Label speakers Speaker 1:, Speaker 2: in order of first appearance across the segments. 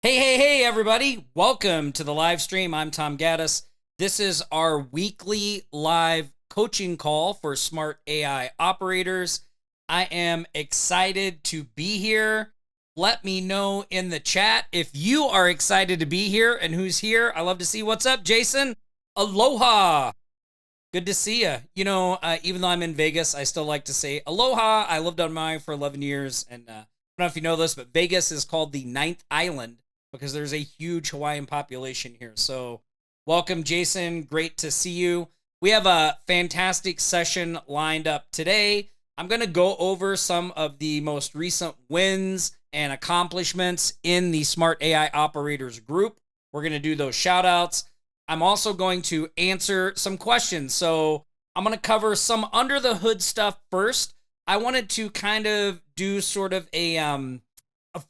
Speaker 1: Hey, everybody. Welcome to the live stream. I'm Tom Gaddis. This is our weekly live coaching call for smart AI operators. I am excited to be here. Let me know in the chat if you are excited to be here and who's here. I love to see what's up, Jason. Aloha. Good to see you. Even though I'm in Vegas, I still like to say aloha. I lived on Maui for 11 years, and I don't know if you know this, but Vegas is called the ninth island because there's a huge Hawaiian population here. So welcome, Jason. Great to see you. We have a fantastic session lined up today. I'm going to go over some of the most recent wins and accomplishments in the Smart AI Operators group. We're going to do those shout outs. I'm also going to answer some questions. So I'm going to cover some under the hood stuff first. I wanted to kind of do sort of a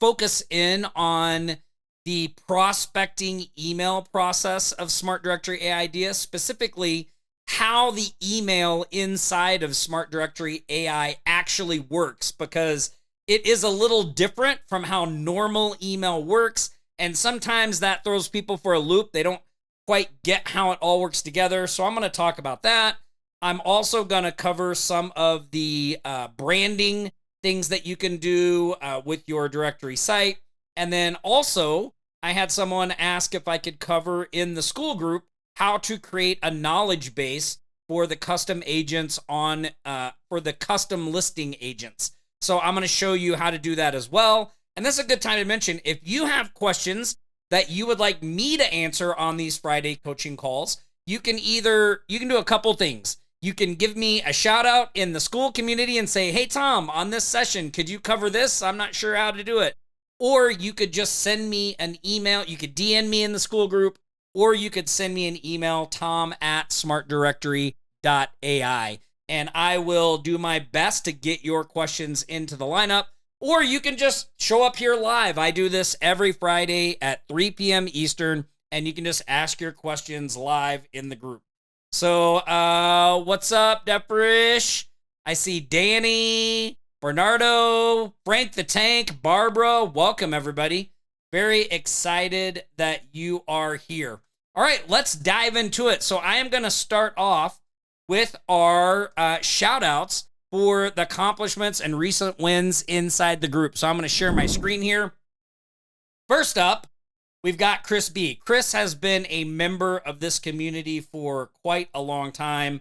Speaker 1: focus in on the prospecting email process of Smart Directory AI Idea, specifically how the email inside of Smart Directory AI actually works, because it is a little different from how normal email works. And sometimes that throws people for a loop. They don't quite get how it all works together. So I'm going to talk about that. I'm also going to cover some of the branding things that you can do with your directory site. And then also, I had someone ask if I could cover in the school group how to create a knowledge base for the custom agents for the custom listing agents. So I'm going to show you how to do that as well. And this is a good time to mention, if you have questions that you would like me to answer on these Friday coaching calls, you can do a couple things. You can give me a shout out in the school community and say, hey, Tom, on this session, could you cover this? I'm not sure how to do it. Or you could just send me an email. You could DM me in the school group, or you could send me an email, tom@smartdirectory.ai. And I will do my best to get your questions into the lineup. Or you can just show up here live. I do this every Friday at 3 p.m. Eastern, and you can just ask your questions live in the group. So, what's up, Deprish? I see Danny, Bernardo, Frank the Tank, Barbara. Welcome, everybody. Very excited that you are here. All right, let's dive into it. So I am going to start off with our shout-outs for the accomplishments and recent wins inside the group. So I'm going to share my screen here. First up, we've got Chris B. Chris has been a member of this community for quite a long time.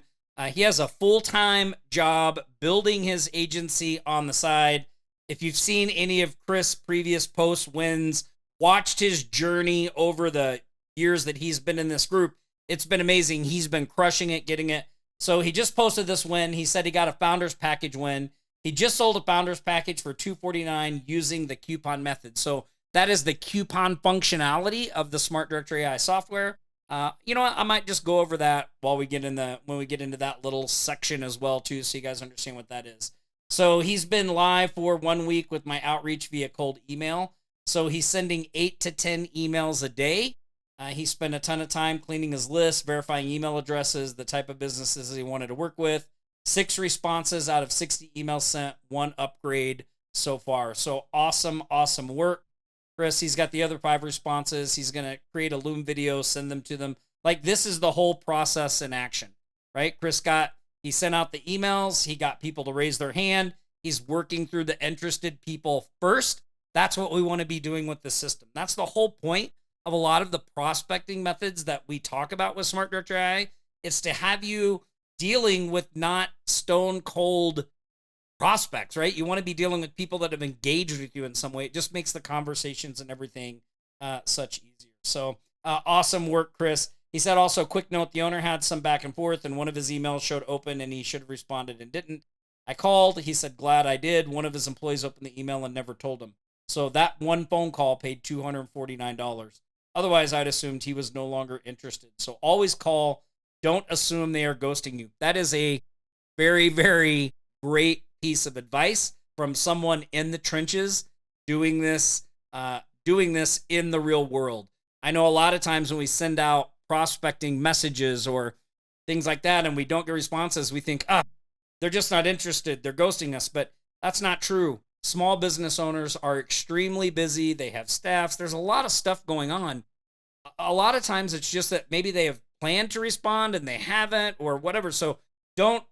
Speaker 1: He has a full-time job building his agency on the side. If you've seen any of Chris' previous post wins, watched his journey over the years that he's been in this group, it's been amazing. He's been crushing it, getting it. So he just posted this win. He said he got a founder's package win. He just sold a founder's package for $249 using the coupon method. So that is the coupon functionality of the Smart Directory AI software. You know what? I might just go over that when we get into that little section as well too, so you guys understand what that is. So he's been live for 1 week with my outreach via cold email. So he's sending 8 to 10 emails a day. He spent a ton of time cleaning his list, verifying email addresses, the type of businesses he wanted to work with. 6 responses out of 60 emails sent, 1 upgrade so far. So awesome work. Chris, he's got the other 5 responses. He's going to create a Loom video, send them to them. Like, this is the whole process in action, right? He sent out the emails. He got people to raise their hand. He's working through the interested people first. That's what we want to be doing with the system. That's the whole point of a lot of the prospecting methods that we talk about with Smart Directory AI. It's to have you dealing with not stone cold prospects, right? You want to be dealing with people that have engaged with you in some way. It just makes the conversations and everything such easier. So awesome work, Chris. He said also, quick note, the owner had some back and forth and one of his emails showed open and he should have responded and didn't. I called. He said, glad I did. One of his employees opened the email and never told him. So that one phone call paid $249. Otherwise, I'd assumed he was no longer interested. So always call. Don't assume they are ghosting you. That is a very, very great piece of advice from someone in the trenches doing this in the real world. I know a lot of times when we send out prospecting messages or things like that and we don't get responses, we think, they're just not interested. They're ghosting us. But that's not true. Small business owners are extremely busy. They have staffs. There's a lot of stuff going on. A lot of times it's just that maybe they have planned to respond and they haven't or whatever. So don't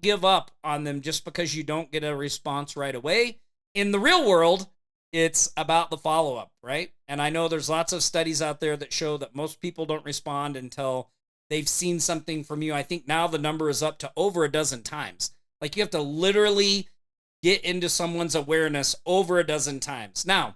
Speaker 1: give up on them just because you don't get a response right away. In the real world, it's about the follow-up, right? And I know there's lots of studies out there that show that most people don't respond until they've seen something from you. I think now the number is up to over a dozen times. Like, you have to literally get into someone's awareness over a dozen times. Now,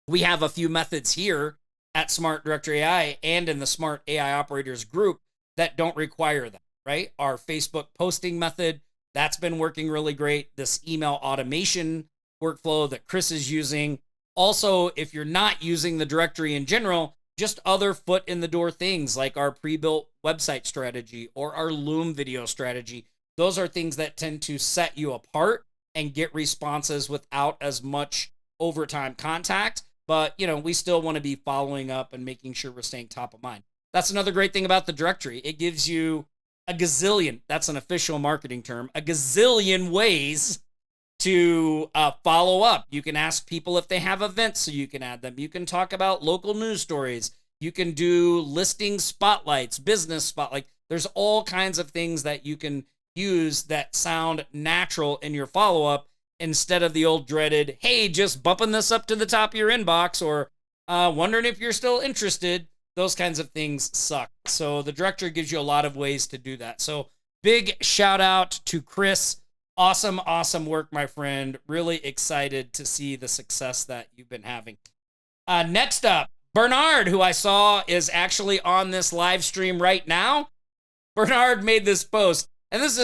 Speaker 1: we have a few methods here at Smart Directory AI and in the Smart AI Operators group that don't require that, right? Our Facebook posting method, that's been working really great. This email automation workflow that Chris is using. Also, if you're not using the directory in general, just other foot in the door things like our pre-built website strategy or our Loom video strategy. Those are things that tend to set you apart and get responses without as much overtime contact. But, we still want to be following up and making sure we're staying top of mind. That's another great thing about the directory. It gives you a gazillion, that's an official marketing term, a gazillion ways to follow up. You can ask people if they have events so you can add them. You can talk about local news stories. You can do listing spotlights, business spotlight. There's all kinds of things that you can use that sound natural in your follow-up instead of the old dreaded, hey, just bumping this up to the top of your inbox or wondering if you're still interested. Those kinds of things suck. So the directory gives you a lot of ways to do that. So big shout out to Chris. Awesome, awesome work, my friend. Really excited to see the success that you've been having. Next up, Bernard, who I saw is actually on this live stream right now. Bernard made this post, and this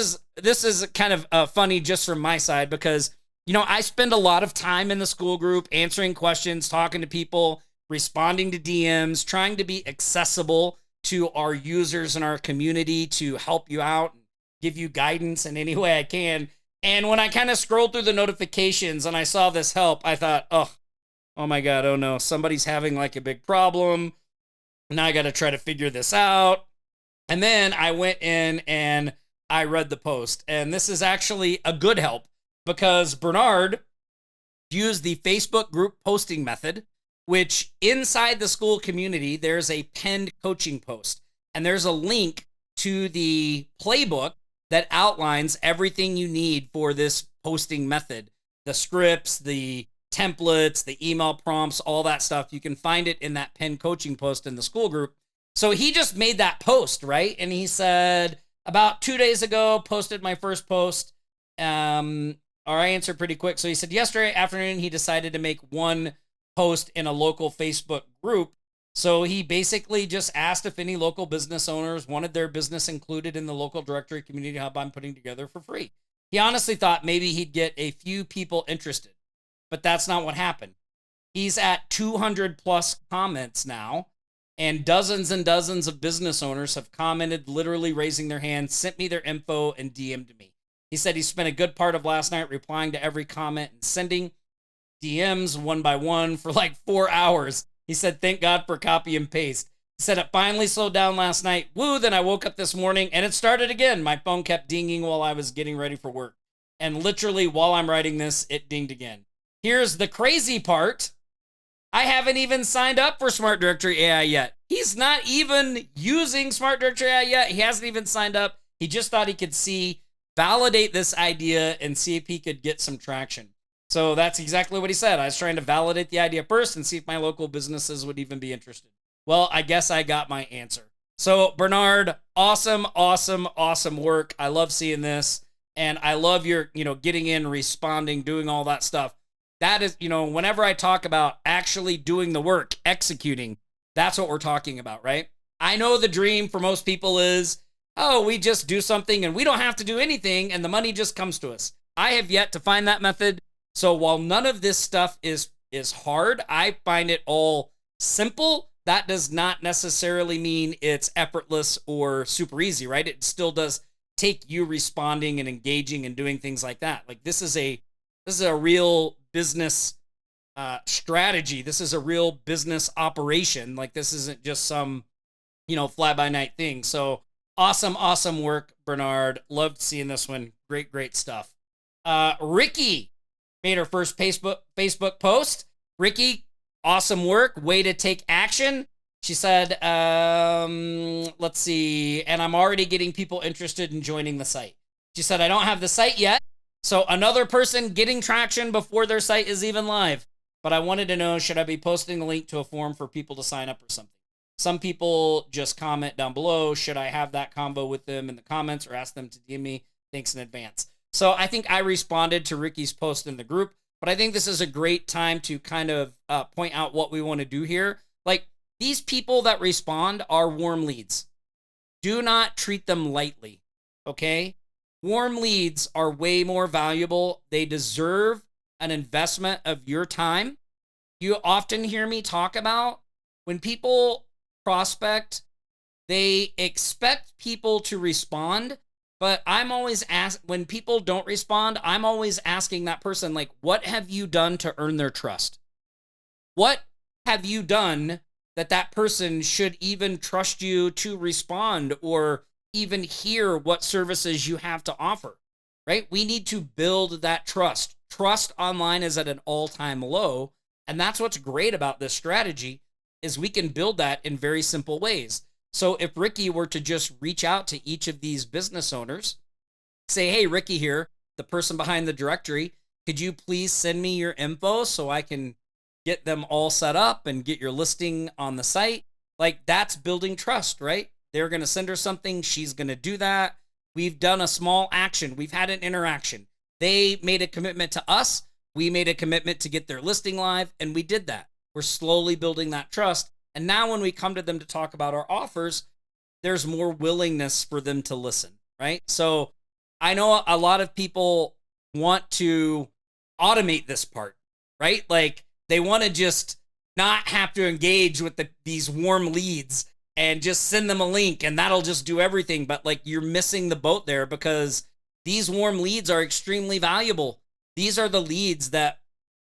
Speaker 1: is kind of funny just from my side because, I spend a lot of time in the school group answering questions, talking to people, responding to DMs, trying to be accessible to our users and our community to help you out and give you guidance in any way I can. And when I kind of scrolled through the notifications and I saw this help, I thought, oh my God, oh no, somebody's having like a big problem. Now I got to try to figure this out. And then I went in and I read the post. And this is actually a good help because Bernard used the Facebook group posting method, which inside the school community, there's a pinned coaching post. And there's a link to the playbook that outlines everything you need for this posting method. The scripts, the templates, the email prompts, all that stuff. You can find it in that pinned coaching post in the school group. So he just made that post, right? And he said, about 2 days ago, posted my first post. Or I answered pretty quick. So he said, yesterday afternoon, he decided to make one post in a local Facebook group. So he basically just asked if any local business owners wanted their business included in the local directory community hub I'm putting together for free. He honestly thought maybe he'd get a few people interested, but that's not what happened. He's at 200 plus comments now, and dozens of business owners have commented, literally raising their hand, sent me their info, and DM'd me. He said he spent a good part of last night replying to every comment and sending DMs one by one for like 4 hours. He said, thank God for copy and paste. He said it finally slowed down last night. Woo, then I woke up this morning and it started again. My phone kept dinging while I was getting ready for work. And literally while I'm writing this, it dinged again. Here's the crazy part. I haven't even signed up for Smart Directory AI yet. He's not even using Smart Directory AI yet. He hasn't even signed up. He just thought he could validate this idea and see if he could get some traction. So that's exactly what he said. I was trying to validate the idea first and see if my local businesses would even be interested. Well, I guess I got my answer. So Bernard, awesome work. I love seeing this. And I love your, getting in, responding, doing all that stuff. That is, whenever I talk about actually doing the work, executing, that's what we're talking about, right? I know the dream for most people is, we just do something and we don't have to do anything and the money just comes to us. I have yet to find that method. So while none of this stuff is hard, I find it all simple. That does not necessarily mean it's effortless or super easy, right? It still does take you responding and engaging and doing things like that. Like this is a real business strategy. This is a real business operation. Like this isn't just some, fly by night thing. So awesome work, Bernard. Loved seeing this one. Great stuff. Ricky. made her first Facebook post. Ricky, awesome work. Way to take action. She said, let's see. And I'm already getting people interested in joining the site. She said, I don't have the site yet. So another person getting traction before their site is even live. But I wanted to know, should I be posting a link to a form for people to sign up or something? Some people just comment down below. Should I have that combo with them in the comments or ask them to DM me? Thanks in advance. So I think I responded to Ricky's post in the group, but I think this is a great time to kind of point out what we want to do here. Like, these people that respond are warm leads. Do not treat them lightly, okay? Warm leads are way more valuable. They deserve an investment of your time. You often hear me talk about when people prospect, they expect people to respond, but I'm always when people don't respond, I'm always asking that person, like, what have you done to earn their trust? What have you done that person should even trust you to respond or even hear what services you have to offer, right? We need to build that trust. Trust online is at an all-time low, and that's what's great about this strategy is we can build that in very simple ways. So if Ricky were to just reach out to each of these business owners, say, hey, Ricky here, the person behind the directory, could you please send me your info so I can get them all set up and get your listing on the site? Like, that's building trust, right? They're going to send her something. She's going to do that. We've done a small action. We've had an interaction. They made a commitment to us. We made a commitment to get their listing live, and we did that. We're slowly building that trust. And now when we come to them to talk about our offers, there's more willingness for them to listen, right? So I know a lot of people want to automate this part, right? Like, they want to just not have to engage with these warm leads and just send them a link and that'll just do everything. But like, you're missing the boat there because these warm leads are extremely valuable. These are the leads that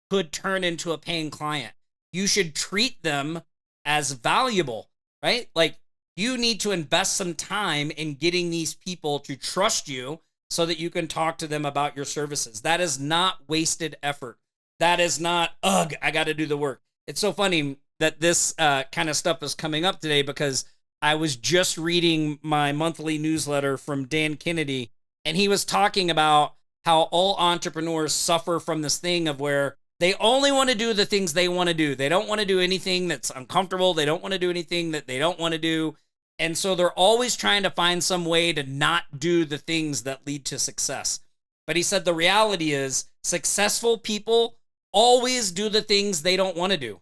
Speaker 1: could turn into a paying client. You should treat them as valuable, right? Like, you need to invest some time in getting these people to trust you so that you can talk to them about your services. That is not wasted effort. That is not, ugh, I got to do the work. It's so funny that this kind of stuff is coming up today because I was just reading my monthly newsletter from Dan Kennedy, and he was talking about how all entrepreneurs suffer from this thing of where they only want to do the things they want to do. They don't want to do anything that's uncomfortable. They don't want to do anything that they don't want to do. And so they're always trying to find some way to not do the things that lead to success. But he said the reality is successful people always do the things they don't want to do.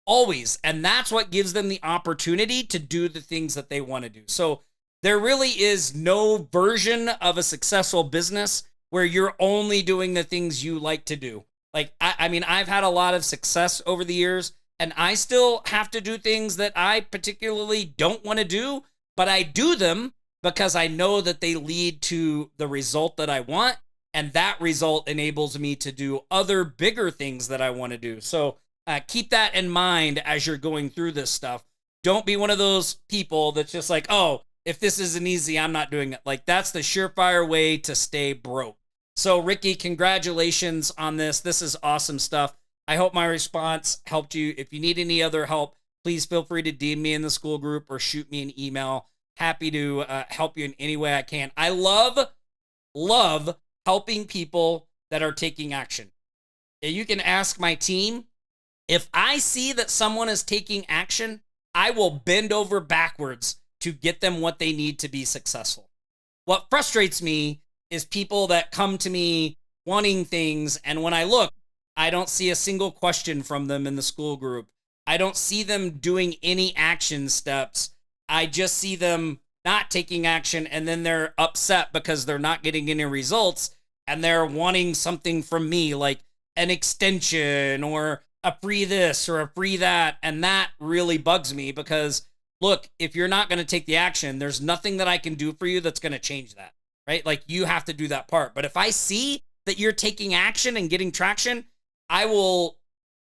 Speaker 1: Always. And that's what gives them the opportunity to do the things that they want to do. So there really is no version of a successful business where you're only doing the things you like to do. Like, I mean, I've had a lot of success over the years, and I still have to do things that I particularly don't want to do, but I do them because I know that they lead to the result that I want. And that result enables me to do other bigger things that I want to do. So keep that in mind as you're going through this stuff. Don't be one of those people that's just like, oh, if this isn't easy, I'm not doing it. Like, that's the surefire way to stay broke. So Ricky, congratulations on this. This is awesome stuff. I hope my response helped you. If you need any other help, please feel free to DM me in the school group or shoot me an email. Happy to help you in any way I can. I love helping people that are taking action. You can ask my team. If I see that someone is taking action, I will bend over backwards to get them what they need to be successful. What frustrates me is people that come to me wanting things, and when I look, I don't see a single question from them in the school group. I don't see them doing any action steps. I just see them not taking action, and then they're upset because they're not getting any results, and they're wanting something from me, like an extension or a free this or a free that, and that really bugs me because, look, if you're not going to take the action, there's nothing that I can do for you that's going to change that, right? Like, you have to do that part. But if I see that you're taking action and getting traction, I will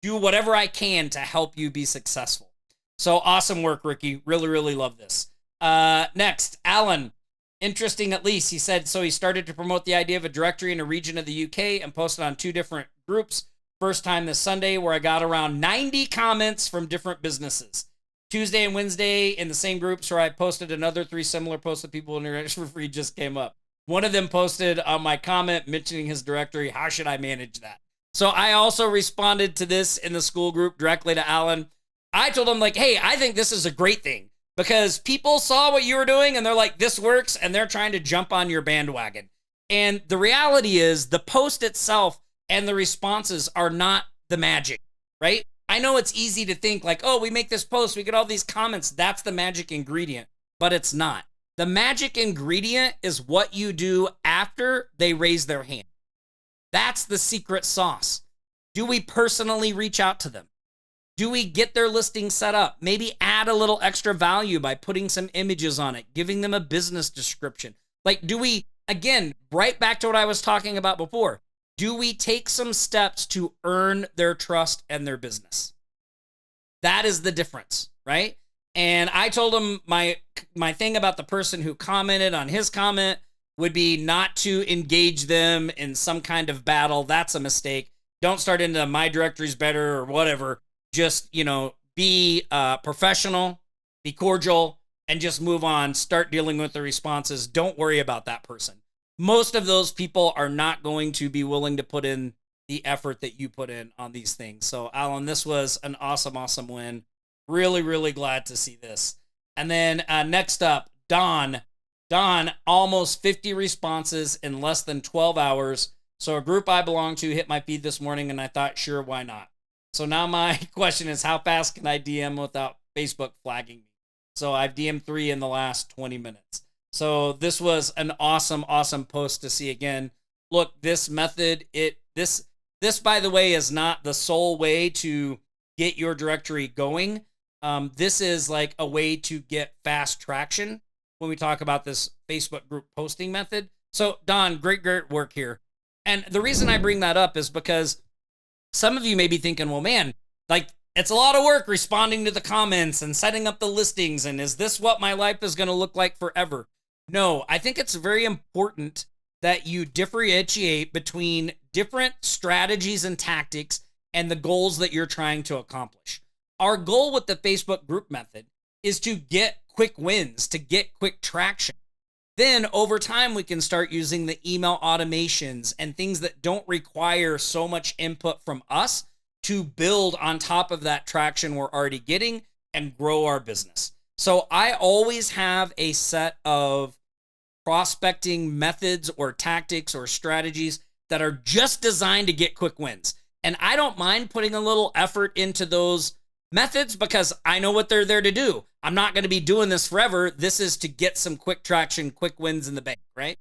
Speaker 1: do whatever I can to help you be successful. So awesome work, Ricky. Really, really love this. Next, Alan. Interesting, at least. He said, so he started to promote the idea of a directory in a region of the UK and posted on 2 different groups. First time this Sunday where I got around 90 comments from different businesses. Tuesday and Wednesday in the same groups where I posted another 3 similar posts that people in Internet for Free just came up. One of them posted on my comment mentioning his directory. How should I manage that? So I also responded to this in the school group directly to Alan. I told him, like, hey, I think this is a great thing because people saw what you were doing and they're like, this works, and they're trying to jump on your bandwagon. And the reality is the post itself and the responses are not the magic, right? I know it's easy to think like, oh, we make this post, we get all these comments. That's the magic ingredient, but it's not. The magic ingredient is what you do after they raise their hand. That's the secret sauce. Do we personally reach out to them? Do we get their listing set up? Maybe add a little extra value by putting some images on it, giving them a business description. Like, do we, again, right back to what I was talking about before, do we take some steps to earn their trust and their business? That is the difference, right? And I told him my thing about the person who commented on his comment would be not to engage them in some kind of battle. That's a mistake. Don't start into my directory's better or whatever. Just, be professional, be cordial, and just move on. Start dealing with the responses. Don't worry about that person. Most of those people are not going to be willing to put in the effort that you put in on these things. So, Alan, this was an awesome, awesome win. Really, really glad to see this. And then next up, Don. Don, almost 50 responses in less than 12 hours. So a group I belong to hit my feed this morning, and I thought, sure, why not? So now my question is, how fast can I DM without Facebook flagging me? So I've DM'd 3 in the last 20 minutes. So this was an awesome, awesome post to see again. Look, this method, this by the way, is not the sole way to get your directory going. This is like a way to get fast traction when we talk about this Facebook group posting method. So Don, great work here. And the reason I bring that up is because some of you may be thinking, well, man, like it's a lot of work responding to the comments and setting up the listings. And is this what my life is going to look like forever? No, I think it's very important that you differentiate between different strategies and tactics and the goals that you're trying to accomplish. Our goal with the Facebook group method is to get quick wins, to get quick traction. Then over time, we can start using the email automations and things that don't require so much input from us to build on top of that traction we're already getting and grow our business. So I always have a set of prospecting methods or tactics or strategies that are just designed to get quick wins. And I don't mind putting a little effort into those methods because I know what they're there to do. I'm not going to be doing this forever. This is to get some quick traction, quick wins in the bank, right?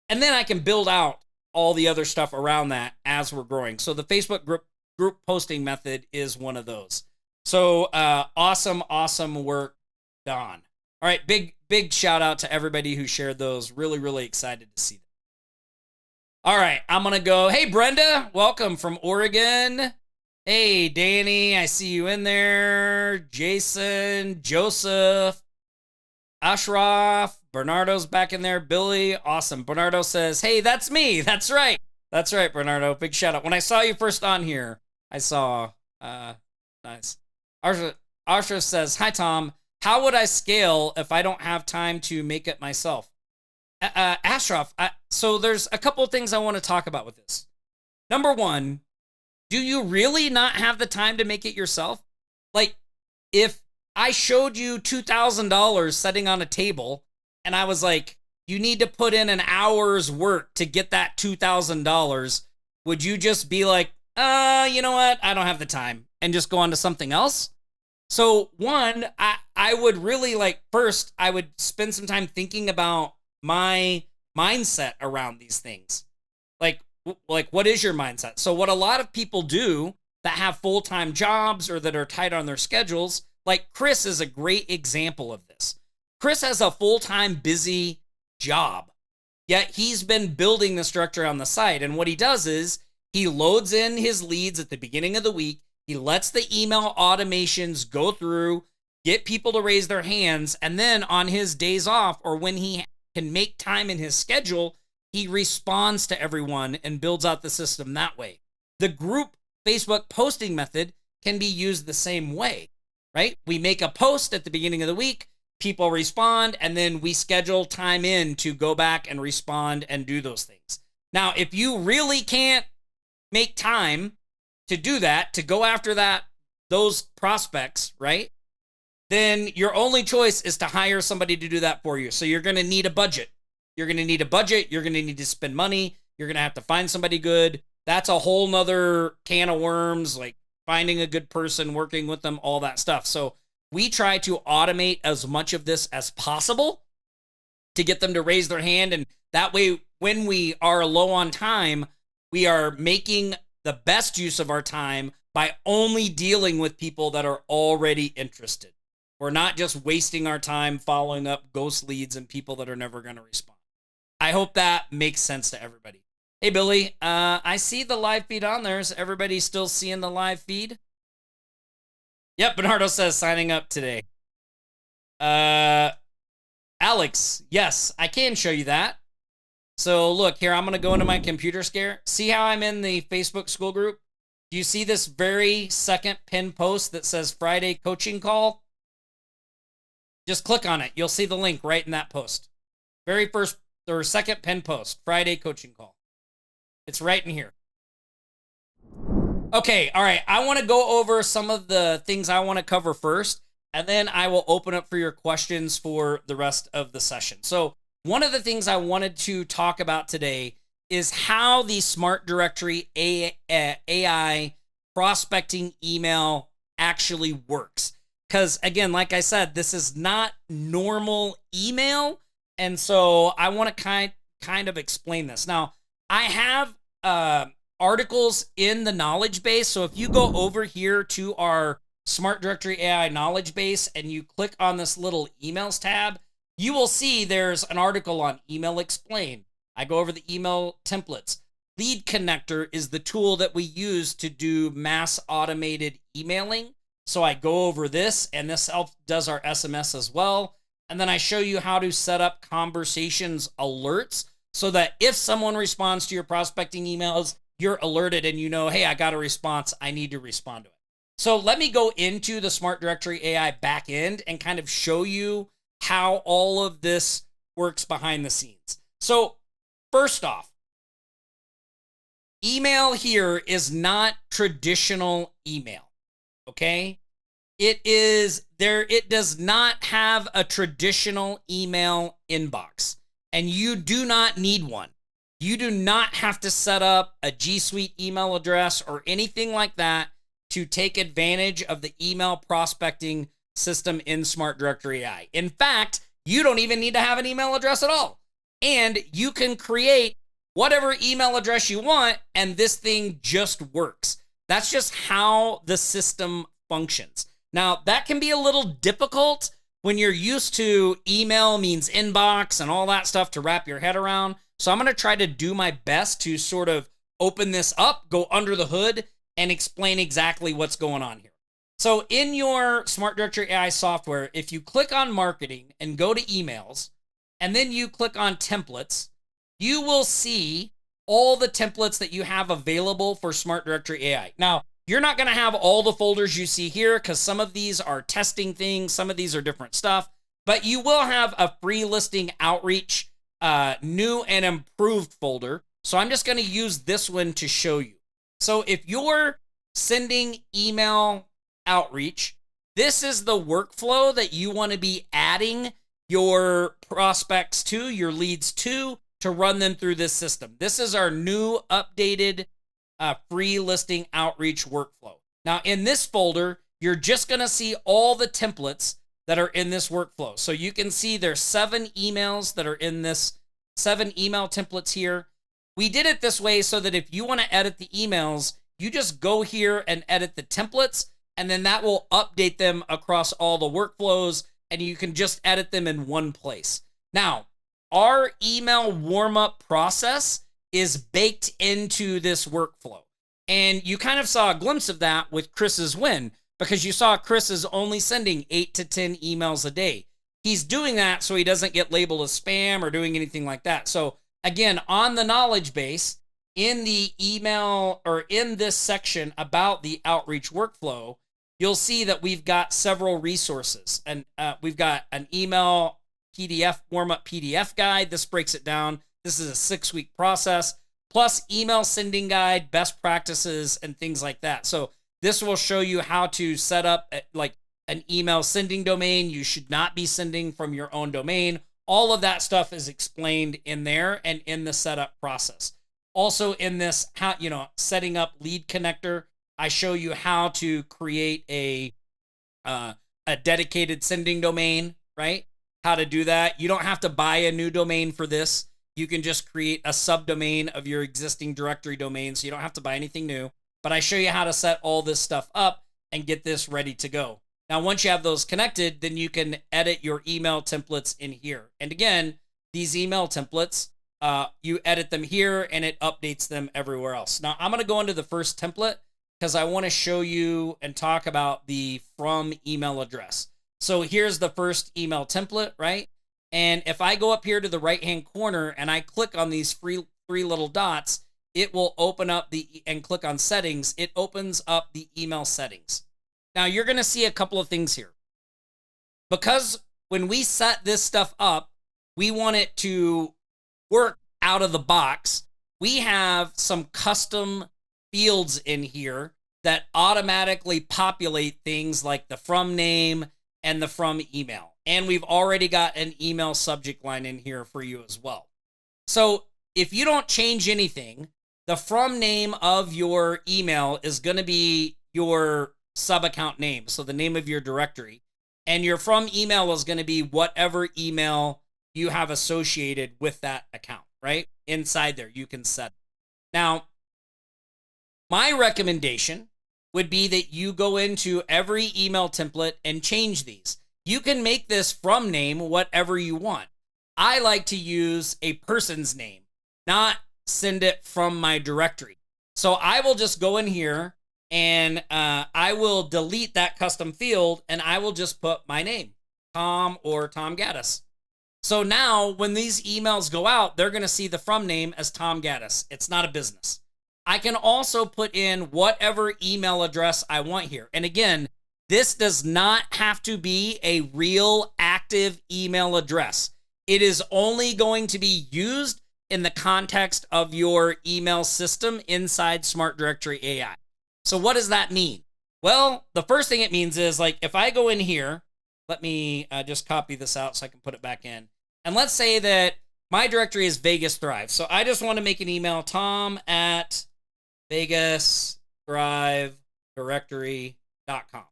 Speaker 1: And then I can build out all the other stuff around that as we're growing. So the Facebook group posting method is one of those. So awesome work, Don. All right, big shout out to everybody who shared those. Really, really excited to see them. All right, I'm going to go. Hey, Brenda, welcome from Oregon. Hey, Danny, I see you in there. Jason, Joseph, Ashraf, Bernardo's back in there. Billy, awesome. Bernardo says, hey, that's me. That's right. That's right, Bernardo. Big shout out. When I saw you first on here, I saw, nice. Ashraf says, hi, Tom. How would I scale if I don't have time to make it myself? Ashraf, so there's a couple of things I want to talk about with this. Number one, do you really not have the time to make it yourself? Like, if I showed you $2,000 sitting on a table and I was like, you need to put in an hour's work to get that $2,000, would you just be like, you know what? I don't have the time and just go on to something else? So one, I would really first, I would spend some time thinking about my mindset around these things. Like what is your mindset? So what a lot of people do that have full-time jobs or that are tight on their schedules, like Chris is a great example of this. Chris has a full-time busy job, yet he's been building the structure on the site. And what he does is he loads in his leads at the beginning of the week. He lets the email automations go through, get people to raise their hands. And then on his days off or when he can make time in his schedule, he responds to everyone and builds out the system that way. The group Facebook posting method can be used the same way, right? We make a post at the beginning of the week, people respond, and then we schedule time in to go back and respond and do those things. Now, if you really can't make time to do that, to go after those prospects, right? Then your only choice is to hire somebody to do that for you. So you're going to need a budget. You're going to need a budget. You're going to need to spend money. You're going to have to find somebody good. That's a whole nother can of worms, like finding a good person, working with them, all that stuff. So we try to automate as much of this as possible to get them to raise their hand. And that way, when we are low on time, we are making the best use of our time by only dealing with people that are already interested. We're not just wasting our time following up ghost leads and people that are never going to respond. I hope that makes sense to everybody. Hey, Billy, I see the live feed on there. Is everybody still seeing the live feed? Yep, Bernardo says signing up today. Alex, yes, I can show you that. So look here, I'm going to go into my computer scare. See how I'm in the Facebook school group? Do you see this very second pinned post that says Friday coaching call? Just click on it. You'll see the link right in that post. Very first or second pinned post, Friday coaching call. It's right in here. Okay, all right. I want to go over some of the things I want to cover first, and then I will open up for your questions for the rest of the session. So one of the things I wanted to talk about today is how the Smart Directory AI prospecting email actually works. Because again, like I said, this is not normal email. And so I want to kind of explain this. Now, I have articles in the knowledge base. So if you go over here to our Smart Directory AI knowledge base and you click on this little emails tab, you will see there's an article on Email Explained. I go over the email templates. Lead Connector is the tool that we use to do mass automated emailing. So I go over this, and this does our SMS as well. And then I show you how to set up conversations alerts so that if someone responds to your prospecting emails, you're alerted and you know, hey, I got a response. I need to respond to it. So let me go into the Smart Directory AI backend and kind of show you how all of this works behind the scenes. So first off, email here is not traditional email, okay? It does not have a traditional email inbox, and you do not need one. You do not have to set up a G Suite email address or anything like that to take advantage of the email prospecting system in Smart Directory AI. In fact, you don't even need to have an email address at all. And you can create whatever email address you want, and this thing just works. That's just how the system functions. Now, that can be a little difficult when you're used to email means inbox and all that stuff to wrap your head around. So I'm going to try to do my best to sort of open this up, go under the hood, and explain exactly what's going on here. So in your Smart Directory AI software, if you click on marketing and go to emails, and then you click on templates, you will see all the templates that you have available for Smart Directory AI. Now, you're not going to have all the folders you see here because some of these are testing things, some of these are different stuff, but you will have a free listing outreach, new and improved folder. So I'm just going to use this one to show you. So if you're sending email outreach, this is the workflow that you want to be adding your prospects to, your leads to run them through this system. This is our new updated free listing outreach workflow. Now in this folder, you're just going to see all the templates that are in this workflow. So you can see there's 7 emails that are in this, 7 email templates here. We did it this way so that if you want to edit the emails, you just go here and edit the templates, and then that will update them across all the workflows, and you can just edit them in one place. Now, our email warm-up process is baked into this workflow. And you kind of saw a glimpse of that with Chris's win, because you saw Chris is only sending 8 to 10 emails a day. He's doing that so he doesn't get labeled as spam or doing anything like that. So again, on the knowledge base, in the email or in this section about the outreach workflow, you'll see that we've got several resources. And we've got an email PDF, warm-up PDF guide. This breaks it down. This is a 6-week process, plus email sending guide, best practices, and things like that. So this will show you how to set up like an email sending domain. You should not be sending from your own domain. All of that stuff is explained in there and in the setup process. Also in this, how, setting up lead connector, I show you how to create a dedicated sending domain, right? How to do that. You don't have to buy a new domain for this. You can just create a subdomain of your existing directory domain, so you don't have to buy anything new. But I show you how to set all this stuff up and get this ready to go. Now, once you have those connected, then you can edit your email templates in here. And again, these email templates, you edit them here and it updates them everywhere else. Now, I'm going to go into the first template because I want to show you and talk about the from email address. So here's the first email template, right? And if I go up here to the right-hand corner and I click on these three little dots, it will open up and click on settings. It opens up the email settings. Now you're going to see a couple of things here. Because when we set this stuff up, we want it to work out of the box. We have some custom fields in here that automatically populate things like the from name and the from email. And we've already got an email subject line in here for you as well. So if you don't change anything, the from name of your email is going to be your sub-account name, so the name of your directory. And your from email is going to be whatever email you have associated with that account, right? Inside there, you can set it. Now, my recommendation would be that you go into every email template and change these. You can make this from name whatever you want. I like to use a person's name, not send it from my directory. So I will just go in here and I will delete that custom field and I will just put my name, Tom or Tom Gaddis. So now when these emails go out, they're going to see the from name as Tom Gaddis. It's not a business. I can also put in whatever email address I want here. And again, this does not have to be a real active email address. It is only going to be used in the context of your email system inside Smart Directory AI. So what does that mean? Well, the first thing it means is, like, if I go in here, let me just copy this out so I can put it back in. And let's say that my directory is Vegas Thrive. So I just want to make an email, tom@VegasThriveDirectory.com.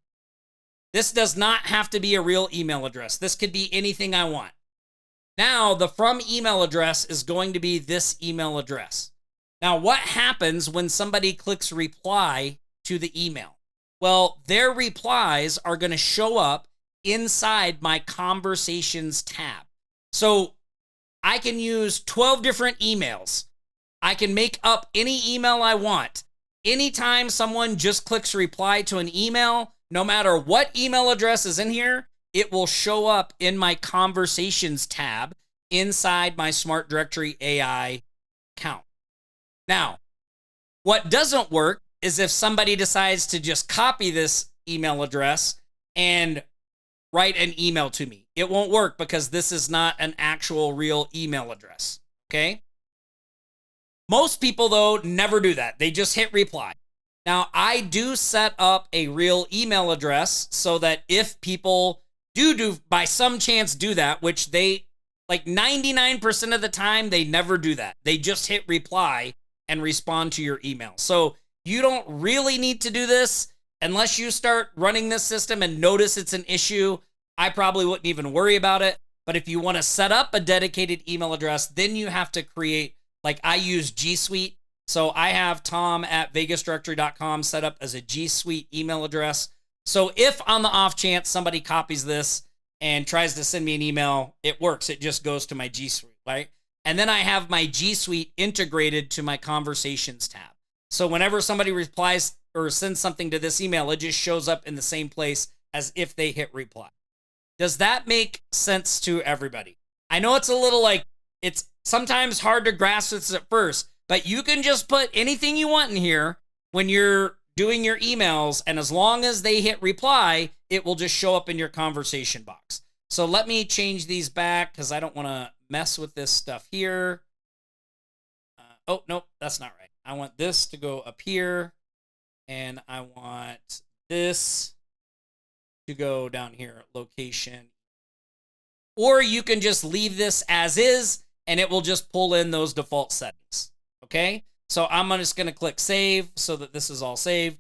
Speaker 1: This does not have to be a real email address. This could be anything I want. Now, the from email address is going to be this email address. Now, what happens when somebody clicks reply to the email? Well, their replies are going to show up inside my conversations tab. So I can use 12 different emails. I can make up any email I want. Anytime someone just clicks reply to an email, no matter what email address is in here, it will show up in my conversations tab inside my Smart Directory AI account. Now, what doesn't work is if somebody decides to just copy this email address and write an email to me. It won't work because this is not an actual real email address, okay? Most people, though, never do that. They just hit reply. Now, I do set up a real email address so that if people do by some chance do that, which they, like 99% of the time, they never do that. They just hit reply and respond to your email. So you don't really need to do this unless you start running this system and notice it's an issue. I probably wouldn't even worry about it. But if you want to set up a dedicated email address, then you have to create, like I use G Suite. So I have tom@vegasdirectory.com set up as a G Suite email address. So if on the off chance somebody copies this and tries to send me an email, it works. It just goes to my G Suite, right? And then I have my G Suite integrated to my conversations tab. So whenever somebody replies or sends something to this email, it just shows up in the same place as if they hit reply. Does that make sense to everybody? I know it's a little like, it's sometimes hard to grasp this at first, But you can just put anything you want in here when you're doing your emails, and as long as they hit reply, it will just show up in your conversation box. So let me change these back because I don't want to mess with this stuff here. Oh, nope, that's not right. I want this to go up here, and I want this to go down here, location. Or you can just leave this as is, and it will just pull in those default settings, okay? So I'm just going to click save so that this is all saved.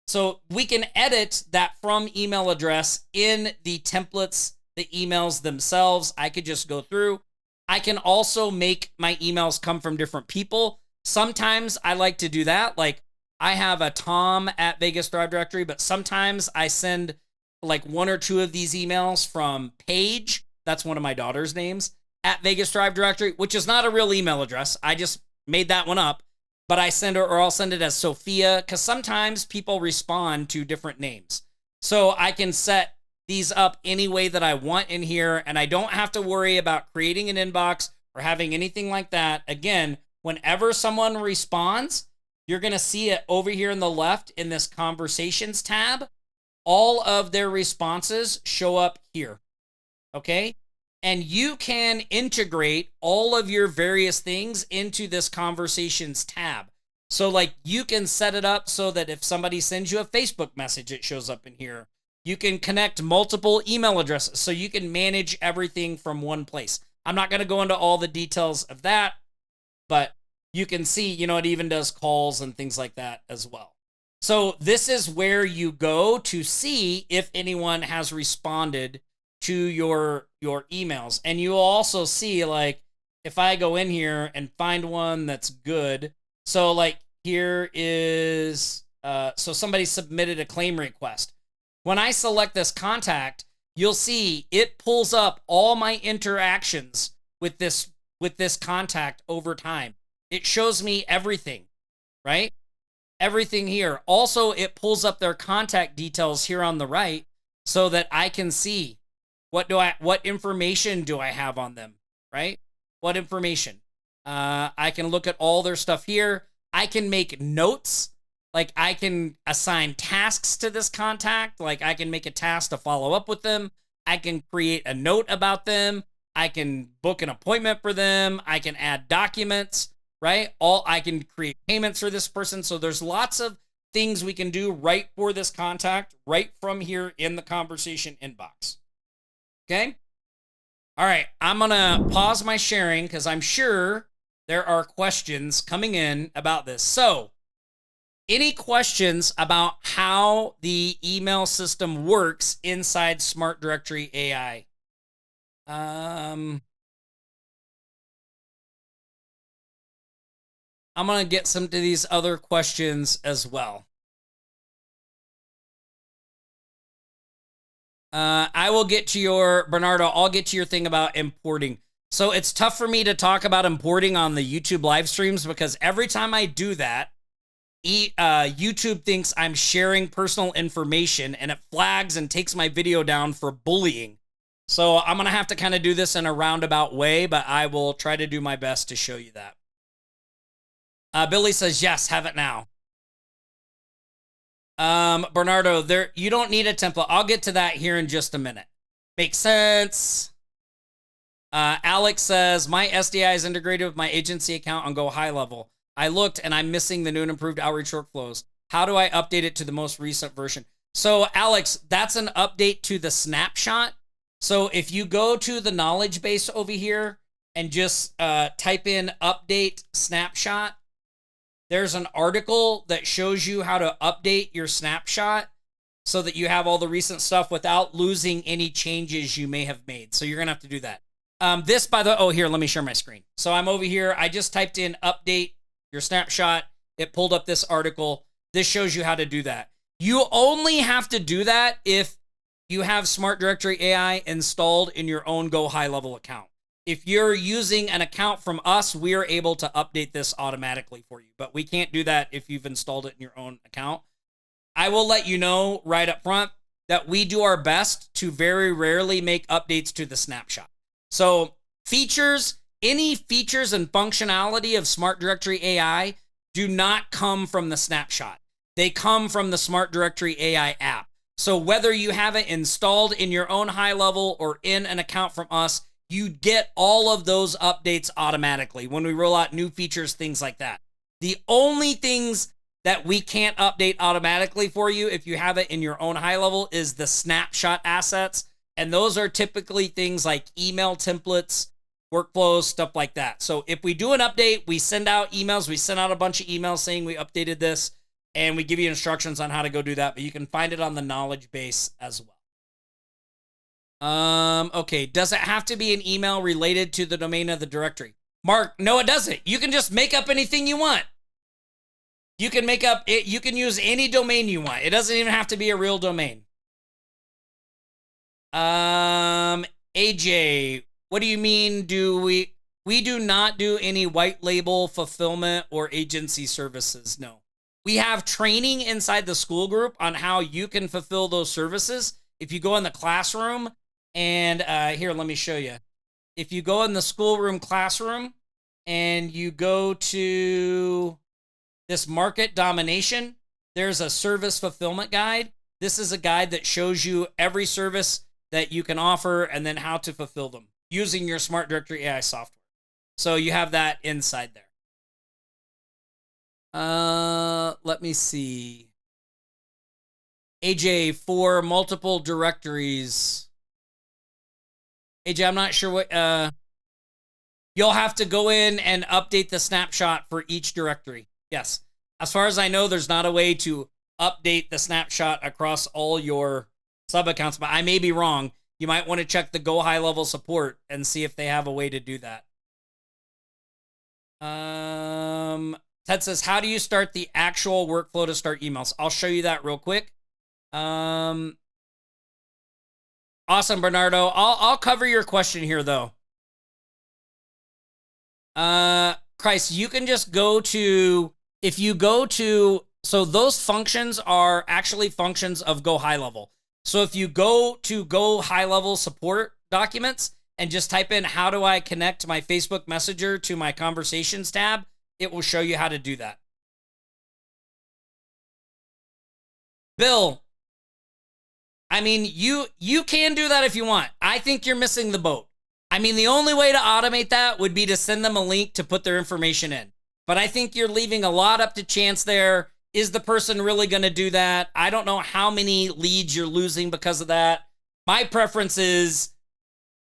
Speaker 1: So we can edit that from email address in the templates, the emails themselves. I could just go through. I can also make my emails come from different people. Sometimes I like to do that. Like I have a Tom at Vegas Thrive Directory, but sometimes I send like one or two of these emails from Paige. That's one of my daughter's names at Vegas Thrive Directory, which is not a real email address. I just made that one up, but I send her, or I'll send it as Sophia, because sometimes people respond to different names. So I can set these up any way that I want in here, and I don't have to worry about creating an inbox or having anything like that. Again, whenever someone responds, you're going to see it over here in the left in this conversations tab. All of their responses show up here, okay? And you can integrate all of your various things into this conversations tab. So like you can set it up so that if somebody sends you a Facebook message, it shows up in here. You can connect multiple email addresses so you can manage everything from one place. I'm not going to go into all the details of that, but you can see, you know, it even does calls and things like that as well. So this is where you go to see if anyone has responded to your emails. And you'll also see, like, if I go in here and find one that's good. So like here is, so somebody submitted a claim request. When I select this contact, you'll see it pulls up all my interactions with this contact over time. It shows me everything, right? Everything here. Also, it pulls up their contact details here on the right so that I can see what information do I have on them, right? What information? I can look at all their stuff here. I can make notes. Like I can assign tasks to this contact. Like I can make a task to follow up with them. I can create a note about them. I can book an appointment for them. I can add documents, right? I can create payments for this person. So there's lots of things we can do right for this contact, right from here in the conversation inbox. Okay. All right. I'm going to pause my sharing because I'm sure there are questions coming in about this. So any questions about how the email system works inside Smart Directory AI? I'm going to get some of these other questions as well. I will get to your, Bernardo, I'll get to your thing about importing. So it's tough for me to talk about importing on the YouTube live streams because every time I do that, YouTube thinks I'm sharing personal information and it flags and takes my video down for bullying. So I'm going to have to kind of do this in a roundabout way, but I will try to do my best to show you that. Billy says, yes, have it now. Bernardo, you don't need a template. I'll get to that here in just a minute. Makes sense. Alex says, my SDI is integrated with my agency account on Go High Level. I looked and I'm missing the new and improved outreach workflows. How do I update it to the most recent version? So Alex, that's an update to the snapshot. So if you go to the knowledge base over here and just type in update snapshot, there's an article that shows you how to update your snapshot so that you have all the recent stuff without losing any changes you may have made. So you're going to have to do that. This, by the way, oh, here, let me share my screen. So I'm over here. I just typed in update your snapshot. It pulled up this article. This shows you how to do that. You only have to do that if you have Smart Directory AI installed in your own Go High Level account. If you're using an account from us, we are able to update this automatically for you, but we can't do that if you've installed it in your own account. I will let you know right up front that we do our best to very rarely make updates to the snapshot. So features, any features and functionality of Smart Directory AI do not come from the snapshot. They come from the Smart Directory AI app. So whether you have it installed in your own high level or in an account from us, you get all of those updates automatically when we roll out new features, things like that. The only things that we can't update automatically for you if you have it in your own high level is the snapshot assets. And those are typically things like email templates, workflows, stuff like that. So if we do an update, we send out emails. We send out a bunch of emails saying we updated this, and we give you instructions on how to go do that. But you can find it on the knowledge base as well. Okay, does it have to be an email related to the domain of the directory? Mark, no, it doesn't. You can just make up anything you want. You can make up it. You can use any domain you want. It doesn't even have to be a real domain. AJ, what do you mean? We do not do any white label fulfillment or agency services. No, we have training inside the school group on how you can fulfill those services. If you go in the classroom and here, let me show you. If you go in the schoolroom classroom and you go to this market domination, there's a service fulfillment guide. This is a guide that shows you every service that you can offer and then how to fulfill them using your Smart Directory AI software. So you have that inside there. Let me see. AJ, for multiple directories. AJ, I'm not sure what, you'll have to go in and update the snapshot for each directory. Yes. As far as I know, there's not a way to update the snapshot across all your sub accounts, but I may be wrong. You might want to check the Go High Level support and see if they have a way to do that. Ted says, how do you start the actual workflow to start emails? I'll show you that real quick. Awesome, Bernardo. I'll cover your question here, though. Christ, you can just go to, if you go to, so those functions are actually functions of Go High Level. So if you go to Go High Level support documents and just type in, how do I connect my Facebook Messenger to my conversations tab, it will show you how to do that. Bill, I mean, you can do that if you want. I think you're missing the boat. I mean, the only way to automate that would be to send them a link to put their information in. But I think you're leaving a lot up to chance there. Is the person really going to do that? I don't know how many leads you're losing because of that. My preference is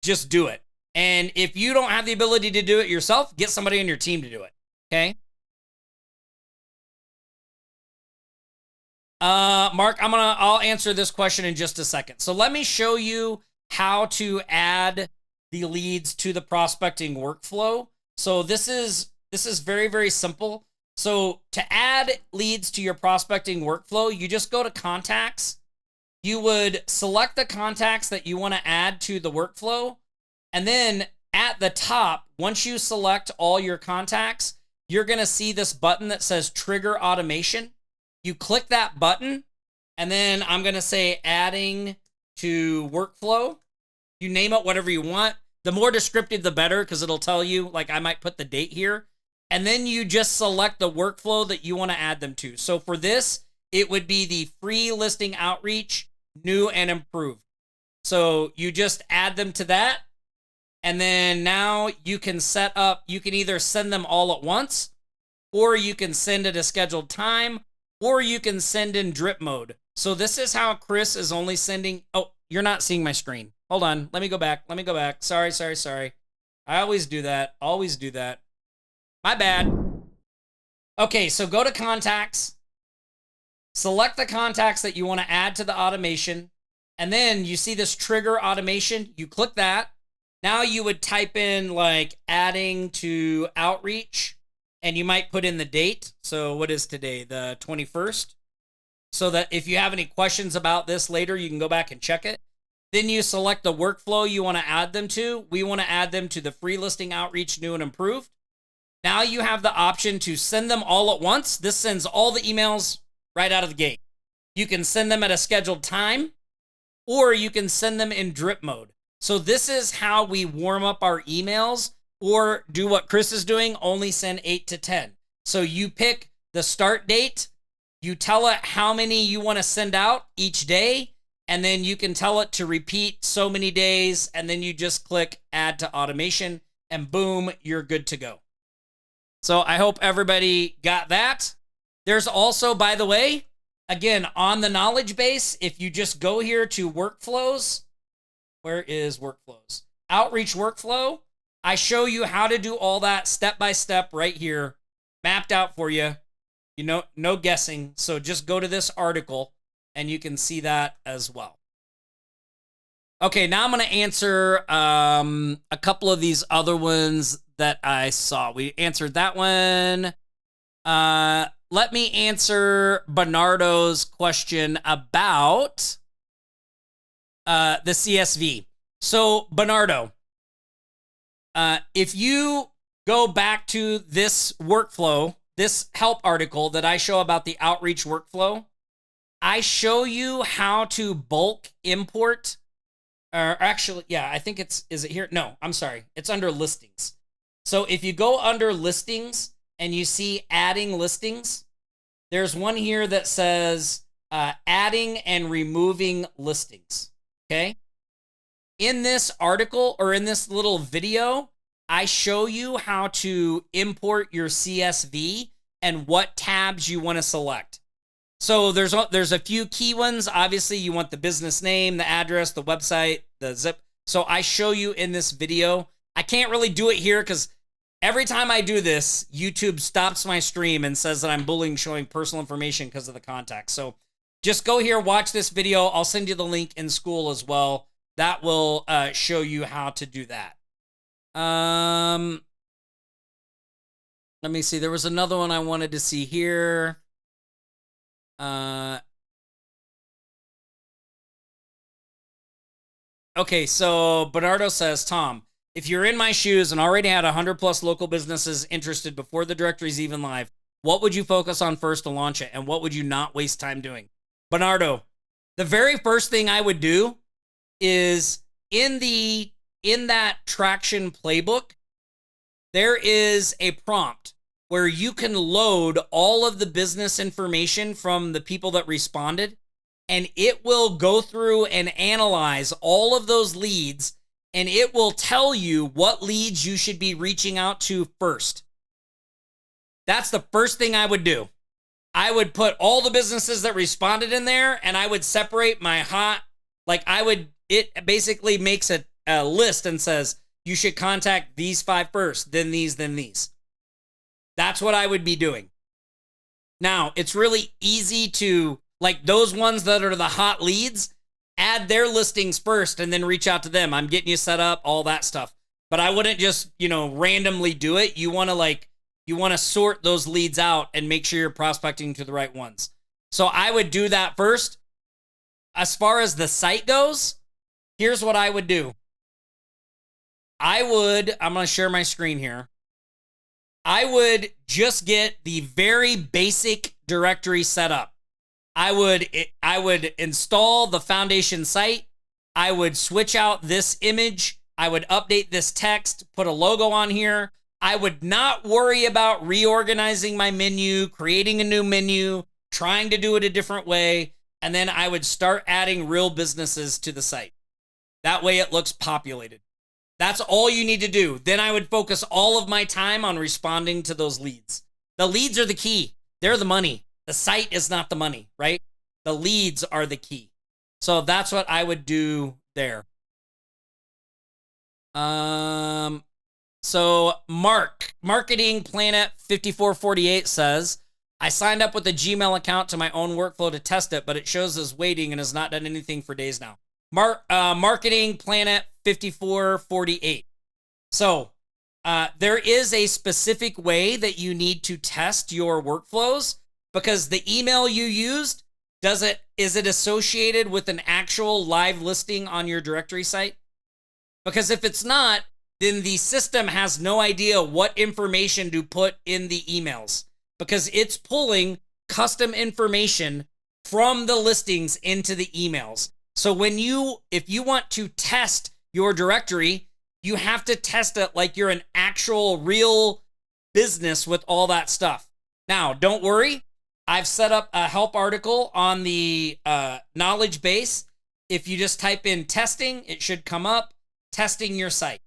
Speaker 1: just do it. And if you don't have the ability to do it yourself, get somebody on your team to do it. Okay? Mark, I'll answer this question in just a second. So let me show you how to add the leads to the prospecting workflow. So this is very, very simple. So to add leads to your prospecting workflow, you just go to contacts. You would select the contacts that you want to add to the workflow. And then at the top, once you select all your contacts, you're going to see this button that says trigger automation. You click that button, and then I'm going to say adding to workflow. You name it whatever you want. The more descriptive, the better, because it'll tell you, like I might put the date here. And then you just select the workflow that you want to add them to. So for this, it would be the free listing outreach, new and improved. So you just add them to that. And then now you can set up, you can either send them all at once, or you can send at a scheduled time, or you can send in drip mode. So this is how Chris is only sending, oh, you're not seeing my screen. Hold on, let me go back. Sorry. I always do that, My bad. Okay, so go to contacts, select the contacts that you want to add to the automation, and then you see this trigger automation. You click that. Now you would type in like adding to outreach, and you might put in the date. So what is today? The 21st. So that if you have any questions about this later, you can go back and check it. Then you select the workflow you want to add them to. We want to add them to the free listing outreach, new and improved. Now you have the option to send them all at once. This sends all the emails right out of the gate. You can send them at a scheduled time, or you can send them in drip mode. So this is how we warm up our emails or do what Chris is doing, only send 8 to 10. So you pick the start date, you tell it how many you want to send out each day, and then you can tell it to repeat so many days, and then you just click add to automation, and boom, you're good to go. So I hope everybody got that. There's also, by the way, again, on the knowledge base, if you just go here to workflows, where is workflows? Outreach workflow. I show you how to do all that step by step right here, mapped out for you. You know, no guessing. So just go to this article and you can see that as well. Okay, now I'm going to answer a couple of these other ones that I saw. We answered that one. Let me answer Bernardo's question about the CSV. So, Bernardo, if you go back to this workflow, this help article that I show about the outreach workflow, I show you how to bulk import, or actually, yeah, I think is it here? No, I'm sorry. It's under listings. So if you go under listings and you see adding listings, there's one here that says adding and removing listings, okay? In this article or in this little video, I show you how to import your CSV and what tabs you want to select. So there's a few key ones. Obviously, you want the business name, the address, the website, the zip. So I show you in this video. I can't really do it here because every time I do this, YouTube stops my stream and says that I'm bullying showing personal information because of the contact. So just go here, watch this video. I'll send you the link in school as well. That will show you how to do that. Let me see. There was another one I wanted to see here. Okay, so Bernardo says, Tom, if you're in my shoes and already had 100+ local businesses interested before the directory's even live, what would you focus on first to launch it? And what would you not waste time doing? Bernardo, the very first thing I would do is in that traction playbook, there is a prompt where you can load all of the business information from the people that responded, and it will go through and analyze all of those leads, and it will tell you what leads you should be reaching out to first. That's the first thing I would do. I would put all the businesses that responded in there, and I would separate my hot, it basically makes a list and says, you should contact these 5 first, then these, then these. That's what I would be doing. Now, it's really easy to, like those ones that are the hot leads, add their listings first and then reach out to them. I'm getting you set up, all that stuff. But I wouldn't just, randomly do it. You want to sort those leads out and make sure you're prospecting to the right ones. So I would do that first. As far as the site goes, here's what I would do. I'm going to share my screen here. I would just get the very basic directory set up. I would install the foundation site. I would switch out this image. I would update this text, put a logo on here. I would not worry about reorganizing my menu, creating a new menu, trying to do it a different way. And then I would start adding real businesses to the site. That way it looks populated. That's all you need to do. Then I would focus all of my time on responding to those leads. The leads are the key. They're the money. The site is not the money, right? The leads are the key. So that's what I would do there. So Marketing Planet 5448 says, I signed up with a Gmail account to my own workflow to test it, but it shows as waiting and has not done anything for days now. Marketing Planet 5448. So there is a specific way that you need to test your workflows, because the email you used, is it associated with an actual live listing on your directory site? Because if it's not, then the system has no idea what information to put in the emails, because it's pulling custom information from the listings into the emails. So if you want to test your directory, You have to test it like you're an actual real business with all that stuff. Now, don't worry. I've set up a help article on the knowledge base. If you just type in testing, it should come up, testing your site.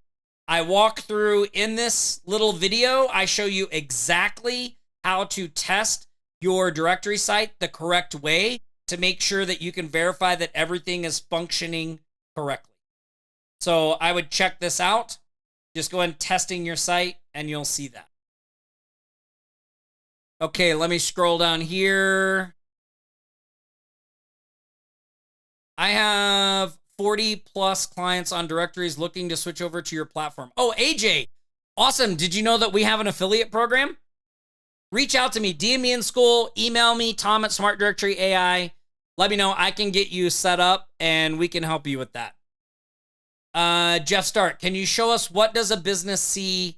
Speaker 1: I walk through in this little video, I show you exactly how to test your directory site the correct way to make sure that you can verify that everything is functioning correctly. So I would check this out. Just go ahead and testing your site and you'll see that. Okay, let me scroll down here. I have 40 plus clients on directories looking to switch over to your platform. Oh, AJ, awesome. Did you know that we have an affiliate program? Reach out to me, DM me in school, email me, Tom at Smart Directory AI. Let me know. I can get you set up and we can help you with that. Jeff Stark, can you show us what does a business see